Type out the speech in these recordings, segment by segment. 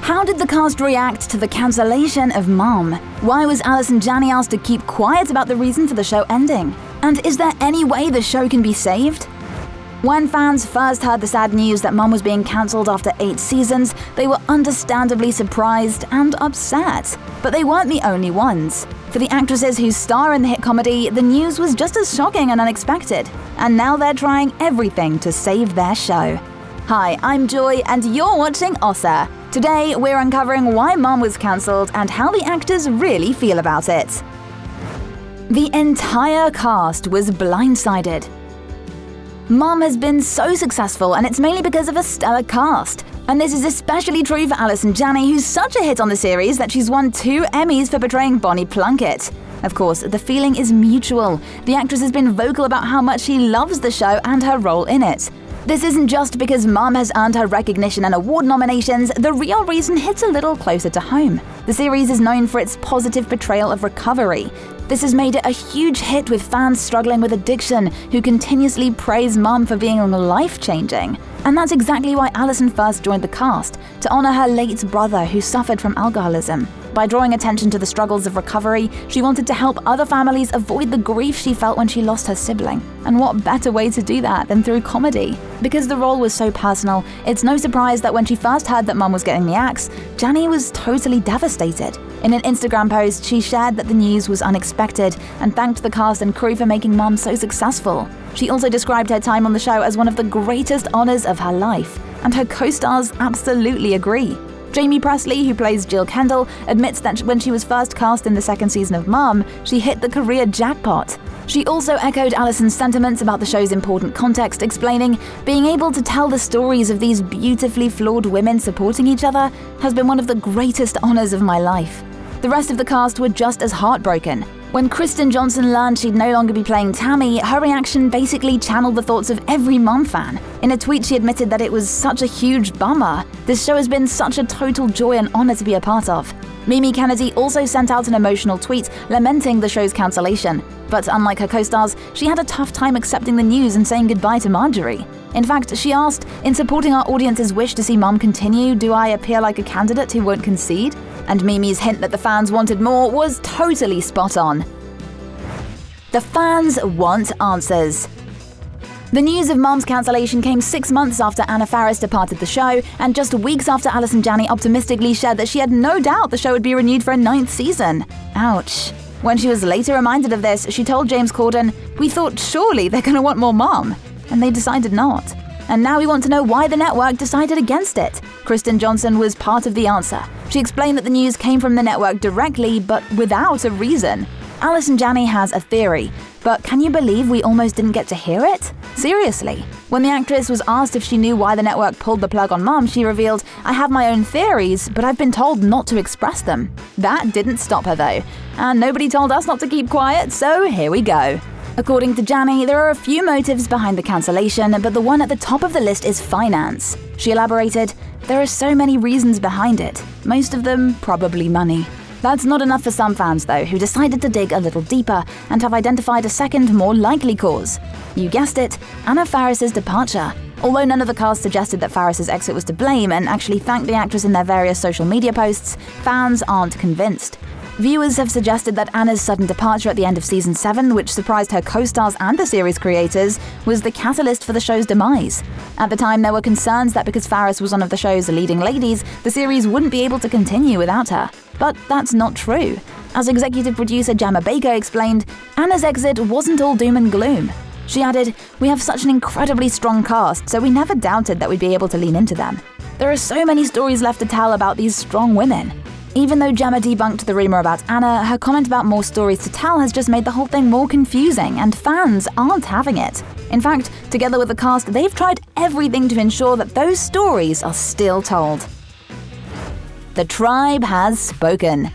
How did the cast react to the cancellation of Mom? Why was Allison Janney asked to keep quiet about the reason for the show ending? And is there any way the show can be saved? When fans first heard the sad news that Mom was being cancelled after 8 seasons, they were understandably surprised and upset. But they weren't the only ones. For the actresses who star in the hit comedy, the news was just as shocking and unexpected. And now they're trying everything to save their show. Hi, I'm Joy, and you're watching OSSA. Today, we're uncovering why Mom was cancelled and how the actors really feel about it. The entire cast was blindsided. Mom has been so successful, and it's mainly because of a stellar cast. And this is especially true for Allison Janney, who's such a hit on the series that she's won 2 Emmys for portraying Bonnie Plunkett. Of course, the feeling is mutual. The actress has been vocal about how much she loves the show and her role in it. This isn't just because Mom has earned her recognition and award nominations, the real reason hits a little closer to home. The series is known for its positive portrayal of recovery. This has made it a huge hit with fans struggling with addiction who continuously praise Mom for being life-changing. And that's exactly why Allison first joined the cast, to honor her late brother who suffered from alcoholism. By drawing attention to the struggles of recovery, she wanted to help other families avoid the grief she felt when she lost her sibling. And what better way to do that than through comedy? Because the role was so personal, it's no surprise that when she first heard that Mom was getting the axe, Janney was totally devastated. In an Instagram post, she shared that the news was unexpected and thanked the cast and crew for making Mom so successful. She also described her time on the show as one of the greatest honors of her life, and her co-stars absolutely agree. Jaime Presley, who plays Jill Kendall, admits that when she was first cast in the 2nd season of Mom, she hit the career jackpot. She also echoed Allison's sentiments about the show's important context, explaining, "Being able to tell the stories of these beautifully flawed women supporting each other has been one of the greatest honors of my life." The rest of the cast were just as heartbroken. When Kristen Johnston learned she'd no longer be playing Tammy, her reaction basically channeled the thoughts of every Mom fan. In a tweet, she admitted that it was such a huge bummer. "This show has been such a total joy and honor to be a part of." Mimi Kennedy also sent out an emotional tweet lamenting the show's cancellation. But unlike her co-stars, she had a tough time accepting the news and saying goodbye to Marjorie. In fact, she asked, "In supporting our audience's wish to see Mom continue, do I appear like a candidate who won't concede?" And Mimi's hint that the fans wanted more was totally spot on. The fans want answers. The news of Mom's cancellation came 6 months after Anna Faris departed the show, and just weeks after Allison Janney optimistically shared that she had no doubt the show would be renewed for a 9th season. Ouch. When she was later reminded of this, she told James Corden, "We thought surely they're gonna want more Mom." And they decided not. And now we want to know why the network decided against it. Kristen Johnston was part of the answer. She explained that the news came from the network directly, but without a reason. Allison Janney has a theory, but can you believe we almost didn't get to hear it? Seriously. When the actress was asked if she knew why the network pulled the plug on Mom, she revealed, "I have my own theories, but I've been told not to express them." That didn't stop her though, and nobody told us not to keep quiet, so here we go. According to Janney, there are a few motives behind the cancellation, but the one at the top of the list is finance. She elaborated, "There are so many reasons behind it, most of them probably money." That's not enough for some fans though, who decided to dig a little deeper and have identified a second, more likely cause. You guessed it, Anna Faris' departure. Although none of the cast suggested that Faris' exit was to blame and actually thanked the actress in their various social media posts, fans aren't convinced. Viewers have suggested that Anna's sudden departure at the end of Season 7, which surprised her co-stars and the series creators, was the catalyst for the show's demise. At the time, there were concerns that because Faris was one of the show's leading ladies, the series wouldn't be able to continue without her. But that's not true. As executive producer Jaime Baker explained, Anna's exit wasn't all doom and gloom. She added, "We have such an incredibly strong cast, so we never doubted that we'd be able to lean into them. There are so many stories left to tell about these strong women." Even though Gemma debunked the rumor about Anna, her comment about more stories to tell has just made the whole thing more confusing, and fans aren't having it. In fact, together with the cast, they've tried everything to ensure that those stories are still told. The tribe has spoken.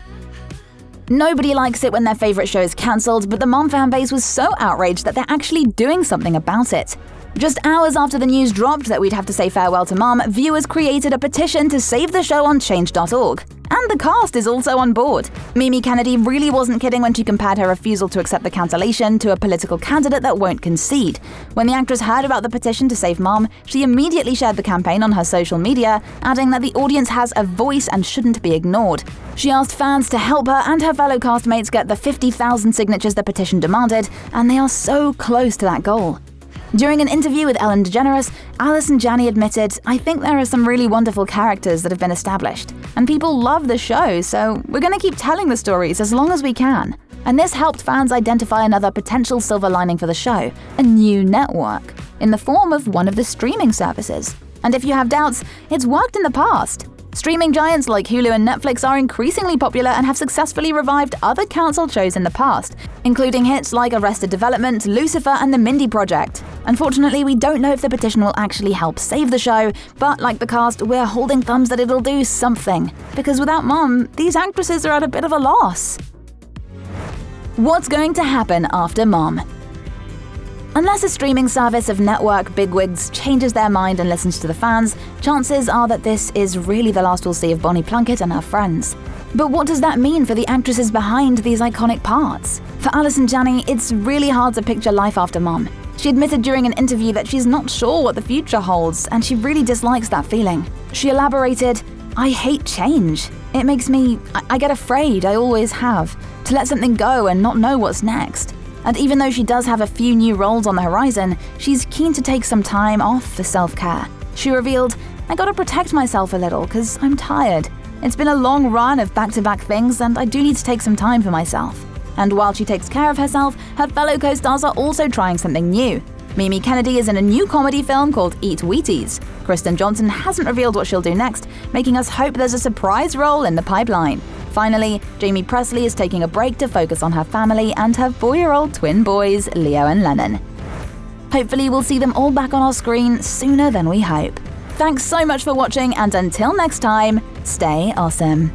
Nobody likes it when their favorite show is cancelled, but the Mom fanbase was so outraged that they're actually doing something about it. Just hours after the news dropped that we'd have to say farewell to Mom, viewers created a petition to save the show on change.org. And the cast is also on board. Mimi Kennedy really wasn't kidding when she compared her refusal to accept the cancellation to a political candidate that won't concede. When the actress heard about the petition to save Mom, she immediately shared the campaign on her social media, adding that the audience has a voice and shouldn't be ignored. She asked fans to help her and her fellow castmates get the 50,000 signatures the petition demanded, and they are so close to that goal. During an interview with Ellen DeGeneres, Allison Janney admitted, "I think there are some really wonderful characters that have been established, and people love the show, so we're gonna keep telling the stories as long as we can." And this helped fans identify another potential silver lining for the show, a new network, in the form of one of the streaming services. And if you have doubts, it's worked in the past. Streaming giants like Hulu and Netflix are increasingly popular and have successfully revived other cancelled shows in the past, including hits like Arrested Development, Lucifer, and The Mindy Project. Unfortunately, we don't know if the petition will actually help save the show, but like the cast, we're holding thumbs that it'll do something. Because without Mom, these actresses are at a bit of a loss. What's going to happen after Mom? Unless a streaming service of network bigwigs changes their mind and listens to the fans, chances are that this is really the last we'll see of Bonnie Plunkett and her friends. But what does that mean for the actresses behind these iconic parts? For Allison Janney, it's really hard to picture life after Mom. She admitted during an interview that she's not sure what the future holds, and she really dislikes that feeling. She elaborated, "I hate change. It makes me, I get afraid, I always have, to let something go and not know what's next." And even though she does have a few new roles on the horizon, she's keen to take some time off for self-care. She revealed, "I gotta protect myself a little, 'cause I'm tired. It's been a long run of back-to-back things, and I do need to take some time for myself." And while she takes care of herself, her fellow co-stars are also trying something new. Mimi Kennedy is in a new comedy film called Eat Wheaties. Kristen Johnston hasn't revealed what she'll do next, making us hope there's a surprise role in the pipeline. Finally, Jaime Pressly is taking a break to focus on her family and her 4-year-old twin boys, Leo and Lennon. Hopefully we'll see them all back on our screen sooner than we hope. Thanks so much for watching, and until next time, stay awesome.